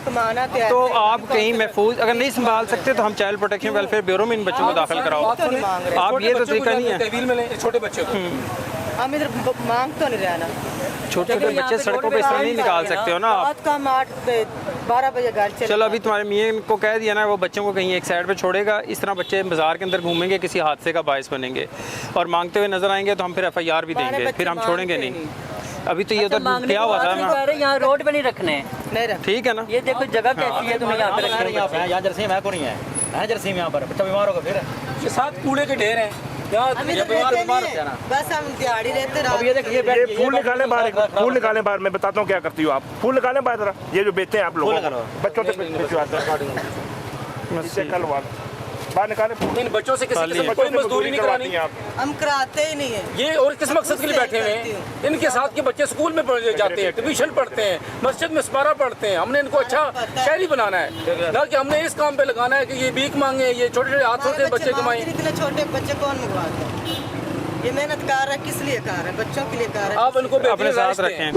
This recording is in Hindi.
कमाना तो आप कहीं महफूज अगर नहीं संभाल सकते तो हम चाइल्ड प्रोटेक्शन वेलफेयर ब्यूरो में इन बच्चों को दाखिल कराओ। आप ये तो तरीका नहीं है। तहवील में लें छोटे बच्चे को। हम इधर मांग तो नहीं रहना। छोटे छोटे बच्चे सड़कों पे इस तरह नहीं निकाल सकते हो ना आप। रात का हम 8-12 बजे घर चले। चलो अभी तुम्हारे मियाँ को कह दिया ना, वो बच्चों को कहीं एक साइड पे छोड़ेगा। इस तरह बच्चे बाजार के अंदर घूमेंगे, किसी हादसे का बायस बनेंगे और मांगते हुए नजर आएंगे तो हम फिर FIR भी देंगे, फिर हम छोड़ेंगे नहीं। अभी तो ये तो क्या हुआ था ना, यहाँ रोड पे नहीं रखने, नहीं रख। ठीक है ना। ये देखो जगह कैसी है, तुम्हें यहाँ पे रखने। यहाँ जर्सीम है को नहीं है जर्सीम यहाँ पर बच्चा बीमार होगा फिर ये 7 कूड़े के ढेर हैं हम इधर रहते नहीं है, बस हम दिहाड़ी रहते रात। ये देखिए ये फूल निकाले बाहर, फूल निकाले बाहर। मैं बताता हूँ क्या करती हो आप। फूल निकाले बाहर जरा, ये जो बेचते हैं आप लोग बच्चों से बाहर निकाले। इन बच्चों से किसी किस्म की कोई मजदूरी नहीं करानी। हम कराते ही नहीं है। ये और किस मकसद के लिए बैठे हुए हैं? इनके साथ के बच्चे स्कूल में पढ़ जाते हैं, ट्यूशन पढ़ते हैं, मस्जिद में स्मारा पढ़ते हैं। हमने इनको अच्छा शहरी बनाना है, ना कि हमने इस काम पे लगाना है कि ये भीख मांगे, ये छोटे छोटे हाथों से बच्चे कमाएं। इतने छोटे बच्चे कौन मंगवाते हैं? ये मेहनत कर रहा है, किस लिए कर रहा है? बच्चों के लिए कर रहा है। आप इनको अपने साथ रखें।